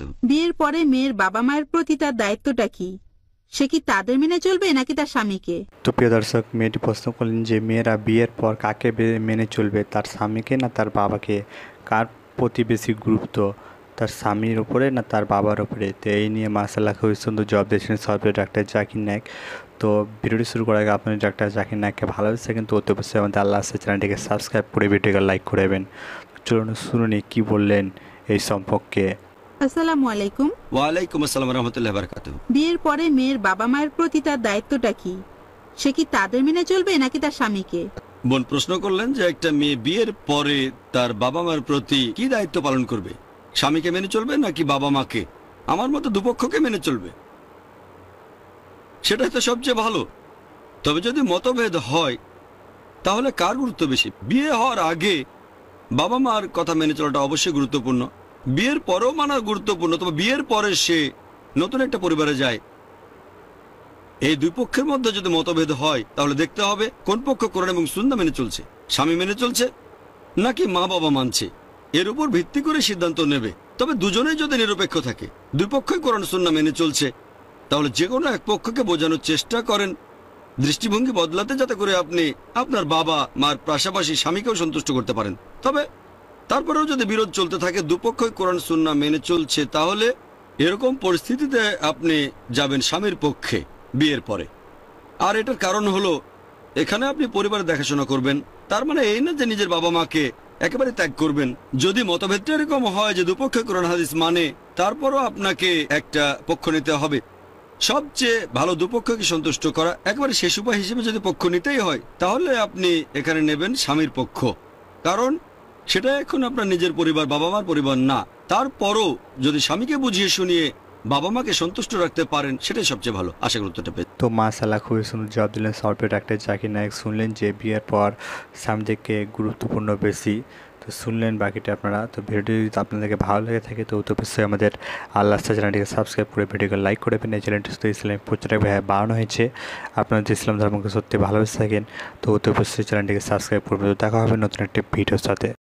বারাকাতুহু। বিয়ের পরে মেয়ের বাবা মায়ের প্রতি তার দায়িত্বটা কি? সে কি তাদের মেনে চলবে নাকি তার স্বামীকে? তো প্রিয় দর্শক, মেয়েটি প্রশ্ন করলেন যে মেয়েরা বিয়ের পর কাকে মেনে চলবে, তার স্বামীকে না তার বাবাকে? কার প্রতি বেশি গুরুত্ব, তার স্বামীর ওপরে না তার বাবার ওপরে? তো এই নিয়ে মাশাআল্লাহ খুবই সুন্দর জবাব দিয়েছেন সরকারি ডাক্তার জাকির নায়েক। তো ভিডিওটি শুরু করার আগে আপনার ডাক্তার জাকির নায়েককে ভালোবাসে কিন্তু অতি অবশ্যই আমাদের আল্লাহ চ্যানেলটিকে সাবস্ক্রাইব করে ভিডিওকে লাইক করবেন। চলুন শুনুনি কি বললেন এই সম্পর্কে। আসসালামু আলাইকুম। ওয়ালাইকুম আসসালাম রাহমাতুল্লাহি ওয়া বারাকাতুহু। বিয়ের পরে মেয়ের বাবা মায়ের প্রতি তার দায়িত্বটা কি? সে কি তাদের মেনে চলবে নাকি তার স্বামীকে? বোন প্রশ্ন করলেন যে একটা মেয়ে বিয়ের পরে তার বাবা মার প্রতি কি দায়িত্ব পালন করবে, স্বামীকে মেনে চলবে নাকি বাবা মাকে? আমার মতো দুপক্ষকে মেনে চলবে, সেটাই তো সবচেয়ে ভালো। তবে যদি মতভেদ হয় তাহলে কার গুরুত্ব বেশি? বিয়ে হওয়ার আগে বাবা মার কথা মেনে চলাটা অবশ্যই গুরুত্বপূর্ণ, বিয়ের পরেও মানা গুরুত্বপূর্ণ। তবে বিয়ের পরে সে নতুন একটা পরিবারে যায়, এই দুই পক্ষের মধ্যে যদি মতভেদ হয় তাহলে দেখতে হবে কোন পক্ষ কোরআন এবং সুন্নাহ মেনে চলছে, স্বামী মেনে চলছে নাকি মা বাবা মানছে। এর উপর ভিত্তি করে সিদ্ধান্ত নেবে। তবে দুজনেই যদি নিরপেক্ষ থাকে, দুই পক্ষই কোরআন সুন্নাহ মেনে চলছে, তাহলে যে কোনো এক পক্ষকে বোঝানোর চেষ্টা করেন, দৃষ্টিভঙ্গি বদলাতে, যাতে করে আপনি আপনার বাবা মার পাশাপাশি স্বামীকেও সন্তুষ্ট করতে পারেন। তবে তারপরেও যদি বিরোধ চলতে থাকে, দুপক্ষই কোরআন সুন্নাহ মেনে চলছে, তাহলে এরকম পরিস্থিতিতে আপনি যাবেন স্বামীর পক্ষে বিয়ের পরে। আর এটার কারণ হলো, এখানে আপনি পরিবারের দেখাশোনা করবেন, তার মানে এই না যে নিজের বাবা মাকে একেবারে ত্যাগ করবেন। যদি মতভেদটা এরকম হয় যে দুপক্ষে কোরআন হাদিস মানে, তারপরও আপনাকে একটা পক্ষ নিতে হবে। সবচেয়ে ভালো দুপক্ষকে সন্তুষ্ট করা। একেবারে শেষ উপায় হিসেবে যদি পক্ষ নিতেই হয়, তাহলে আপনি এখানে নেবেন স্বামীর পক্ষ, কারণ সেটা এখন আপনার নিজের পরিবার, বাবা মার পরিবার না। তারপরও যদি স্বামীকে বুঝিয়ে শুনিয়ে বাবা মাকে সন্তুষ্ট রাখতে পারেন, সেটাই সবচেয়ে ভালো। আশা করি উত্তরটা পেয়ে। তো মাশাআল্লাহ খুবই সুন্দর জবাব দিলেন সরকারি ডাক্তার জাকির নায়েক। শুনলেন যে বিয়ের পর স্বামীদেরকে গুরুত্বপূর্ণ বেশি। তো শুনলেন বাকিটা আপনারা। তো ভিডিওটি যদি আপনাদেরকে ভালো লেগে থাকে তো অবশ্যই আমাদের আল্লাহ চ্যানেলটিকে সাবস্ক্রাইব করে ভিডিওকে লাইক করবেন। এই চ্যানেলটি শুধু ইসলামিক প্রচারক ভাবে বানানো হয়েছে। আপনারা যদি ইসলাম ধর্মকে সত্যি ভালোবেসে থাকেন তো অবশ্যই চ্যানেলটিকে সাবস্ক্রাইব করবেন। তো দেখা হবে নতুন একটি ভিডিওর সাথে।